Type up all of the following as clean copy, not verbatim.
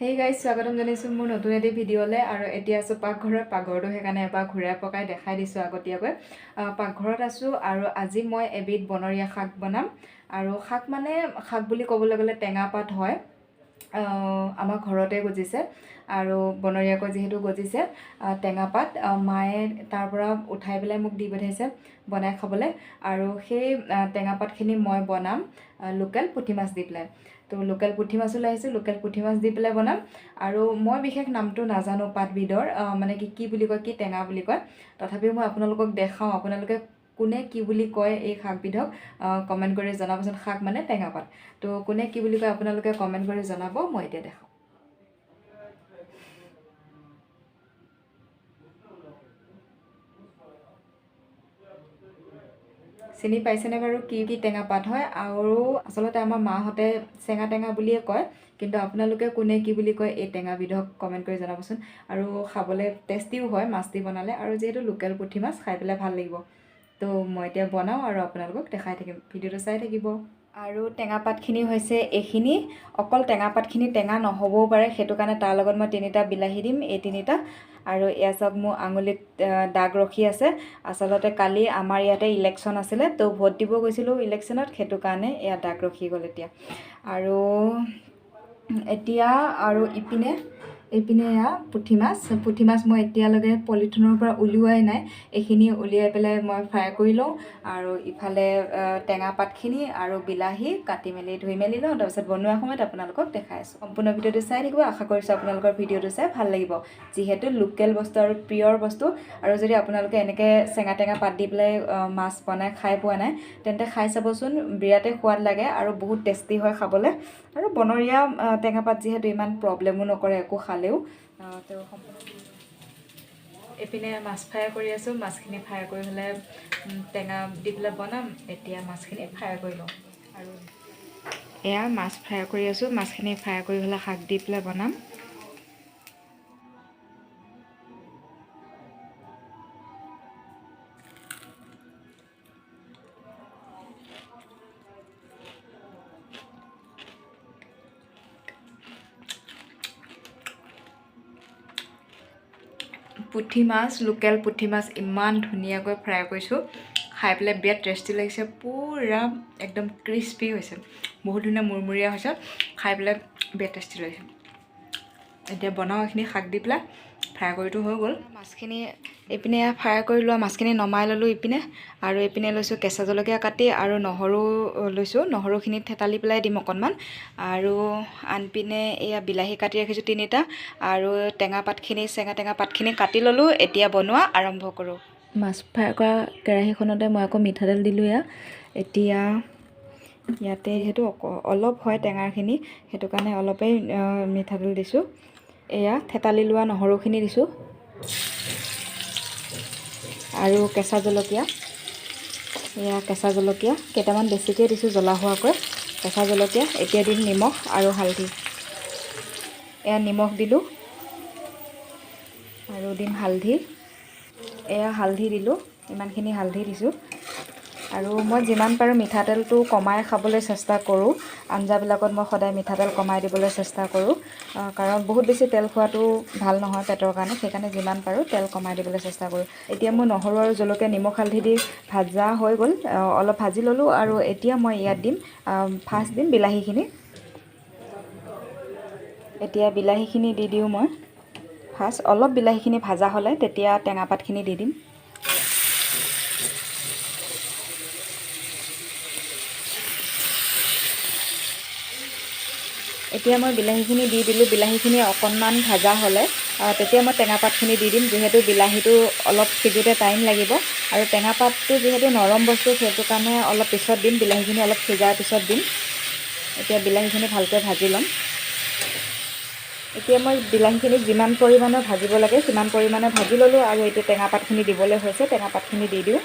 Hey guys স্বাগতম জনাইছোঁ মোৰ নতুন এটি ভিডিঅ'লৈ আৰু এতিয়া আছোঁ পাকঘৰত পাকঘৰটো সেইকাৰণে এবাৰ ঘূৰাই পকাই দেখাই দিছোঁ আগতীয়াকৈ পাকঘৰত আছোঁ আৰু আজি মই এবিধ বনৰীয়া শাক বনাম আৰু শাক মানে শাক বুলি ক'বলৈ গ'লে টেঙা পাত হয় আমাৰ ঘৰতে গজিছে আৰু বনৰীয়াকৈ যিহেতু গজিছে টেঙা পাত মায়ে তাৰ পৰা উঠাই পেলাই মোক দি পঠাইছে বনাই খাবলৈ আৰু সেই টেঙা পাতখিনি মই বনাম লোকেল পুঠি মাছ দি পেলাই তো লোকেল পুঠি মাছো লৈ আহিছোঁ লোকেল পুঠি মাছ দি পেলাই বনাম আৰু মই বিশেষ নামটো নাজানো পাতবিধৰ মানে কি বুলি কয় কি টেঙা বুলি কয় তথাপিও মই আপোনালোকক দেখাওঁ আপোনালোকে কোনে কি বুলি কয় এই শাকবিধক কমেণ্ট কৰি জনাবচোন শাক মানে টেঙা পাত তো কোনে কি বুলি কয় আপোনালোকে কমেণ্ট কৰি জনাব মই এতিয়া দেখাওঁ চিনি পাইছেনে বাৰু কি টেঙা পাত হয় আৰু আচলতে আমাৰ মাহঁতে চেঙা টেঙা বুলিয়ে কয় কিন্তু আপোনালোকে কোনে কি বুলি কয় এই টেঙাবিধক কমেণ্ট কৰি জনাবচোন আৰু খাবলৈ টেষ্টিও হয় মাছ দি বনালে আৰু যিহেতু লোকেল পুঠি মাছ খাই পেলাই ভাল লাগিব তো মই এতিয়া বনাওঁ আৰু আপোনালোকক দেখাই থাকিম ভিডিঅ'টো চাই থাকিব আৰু টেঙা পাতখিনি হৈছে এইখিনি অকল টেঙা পাতখিনি টেঙা নহ'বও পাৰে সেইটো কাৰণে তাৰ লগত মই 3টা বিলাহী দিম এই 3টা আৰু এয়া চাওক মোৰ আঙুলিত দাগ ৰখি আছে আচলতে কালি আমাৰ ইয়াতে ইলেকশ্যন আছিলে তো ভোট দিব গৈছিলোঁ ইলেকশ্যনত সেইটো কাৰণে এয়া দাগ ৰখি গ'ল আৰু এইপিনে এয়া পুঠি মাছ মই এতিয়ালৈকে পলিথিনৰ পৰা উলিওৱাই নাই এইখিনি উলিয়াই পেলাই মই ফ্ৰাই কৰি লওঁ আৰু ইফালে টেঙা পাতখিনি আৰু বিলাহী কাটি মেলি ধুই মেলি লওঁ তাৰপিছত বনোৱাৰ সময়ত আপোনালোকক দেখাই আছোঁ সম্পূৰ্ণ ভিডিঅ'টো চাই থাকিব আশা কৰিছোঁ আপোনালোকৰ ভিডিঅ'টো চাই ভাল লাগিব যিহেতু লোকেল বস্তু আৰু পিয়ৰ বস্তু আৰু যদি আপোনালোকে এনেকৈ চেঙা টেঙা পাত দি পেলাই মাছ বনাই খাই পোৱা নাই তেন্তে খাই চাবচোন বিৰাটেই সোৱাদ লাগে আৰু বহুত টেষ্টি হয় খাবলৈ আৰু বনৰীয়া টেঙা পাত যিহেতু ইমান প্ৰব্লেমো নকৰে একো খালেও তেওঁ এইপিনে মাছ ফ্ৰাই কৰি আছোঁ মাছখিনি ফ্ৰাই কৰি হ'লে টেঙা দি পেলাই বনাম এতিয়া মাছখিনি ফ্ৰাই কৰি লওঁ আৰু এয়া মাছ ফ্ৰাই কৰি আছোঁ মাছখিনি ফ্ৰাই কৰি হ'লে শাক দি পেলাই বনাম পুঠি মাছ লোকেল পুঠি মাছ ইমান ধুনীয়াকৈ ফ্ৰাই কৰিছোঁ খাই পেলাই বিৰাট টেষ্টি লাগিছে পুৰা একদম ক্ৰিস্পি হৈছে বহুত ধুনীয়া মুৰমুৰীয়া হৈছে খাই পেলাই বিৰাট টেষ্টি লাগিছে এতিয়া বনাওঁ এইখিনি শাক দি পেলাই ফ্ৰাই কৰিটো হৈ গ'ল মাছখিনি এইপিনে ফ্ৰাই কৰি লোৱা মাছখিনি নমাই ল'লোঁ ইপিনে আৰু এইপিনে লৈছোঁ কেঁচা জলকীয়া কাটি আৰু নহৰু লৈছোঁ নহৰুখিনি থেতালি পেলাই দিম অকণমান আৰু আনপিনে এয়া বিলাহী কাটি ৰাখিছোঁ 3টা আৰু চেঙা টেঙা পাতখিনি কাটি ল'লোঁ এতিয়া বনোৱা আৰম্ভ কৰোঁ মাছ ফ্ৰাই কৰা কেৰাহীখনতে মই আকৌ মিঠাতেল দিলোঁ এতিয়া ইয়াতে যিহেতু অলপ হয় টেঙাখিনি সেইটো কাৰণে অলপেই মিঠাতেল দিছোঁ এয়া থেতালি লোৱা নহৰুখিনি দিছোঁ আৰু কেঁচা জলকীয়া কেইটামান বেছিকৈ দিছোঁ জ্বলা হোৱাকৈ কেঁচা জলকীয়া এতিয়া দিম নিমখ আৰু হালধি এয়া নিমখ দিলোঁ আৰু দিম হালধি এয়া হালধি দিলোঁ ইমানখিনি হালধি দিছোঁ আৰু মই যিমান পাৰোঁ মিঠাতেলটো কমাই খাবলৈ চেষ্টা কৰোঁ আঞ্জাবিলাকত মই সদায় মিঠাতেল কমাই দিবলৈ চেষ্টা কৰোঁ কাৰণ বহুত বেছি তেল খোৱাটো ভাল নহয় পেটৰ কাৰণে সেইকাৰণে যিমান পাৰোঁ তেল কমাই দিবলৈ চেষ্টা কৰোঁ এতিয়া মই নহৰু আৰু জলকীয়া নিমখ হালধি দি ভাজা হৈ গ'ল অলপ ভাজি ল'লোঁ আৰু এতিয়া মই ইয়াত দিম ফাৰ্ষ্ট দিম বিলাহীখিনি এতিয়া বিলাহীখিনি দি দিওঁ মই ফাৰ্ষ্ট অলপ বিলাহীখিনি ভাজা হ'লে তেতিয়া টেঙা পাতখিনি দি দিম এতিয়া মই বিলাহীখিনি দি দিলোঁ বিলাহীখিনি অকণমান ভাজা হ'লে তেতিয়া মই টেঙা পাতখিনি দি দিম যিহেতু বিলাহীটো অলপ সিজোতে টাইম লাগিব আৰু টেঙা পাতটো যিহেতু নৰম বস্তু সেইটো কাৰণে অলপ পিছত দিম বিলাহীখিনি অলপ সিজাৰ পিছত দিম এতিয়া বিলাহীখিনি ভালকৈ ভাজি ল'ম এতিয়া মই বিলাহীখিনি যিমান পৰিমাণৰ ভাজিব লাগে সিমান পৰিমাণে ভাজি ল'লোঁ আৰু এতিয়া টেঙা পাতখিনি দিবলৈ হৈছে টেঙা পাতখিনি দি দিওঁ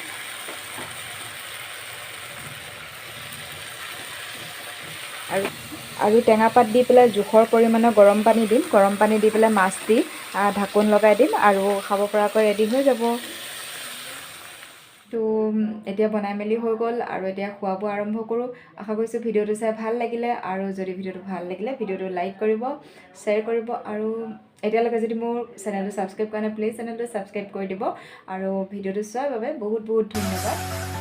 আৰু টেঙা পাত দি পেলাই জোখৰ পৰিমাণৰ গৰম পানী দিম গৰম পানী দি পেলাই মাছ দি ঢাকোন লগাই দিম আৰু খাব পৰাকৈ ৰেডি হৈ যাব তো এতিয়া বনাই মেলি হৈ গ'ল আৰু এতিয়া খোৱা বোৱা আৰম্ভ কৰোঁ। আশা কৰিছোঁ ভিডিঅ'টো চাই ভাল লাগিলে, আৰু যদি ভিডিঅ'টো ভাল লাগিলে ভিডিঅ'টো লাইক কৰিব, শ্বেয়াৰ কৰিব, আৰু এতিয়ালৈকে যদি মোৰ চেনেলটো ছাবস্ক্ৰাইব কৰা নাই প্লিজ চেনেলটো ছাবস্ক্ৰাইব কৰি দিব। আৰু ভিডিঅ'টো চোৱাৰ বাবে বহুত বহুত ধন্যবাদ।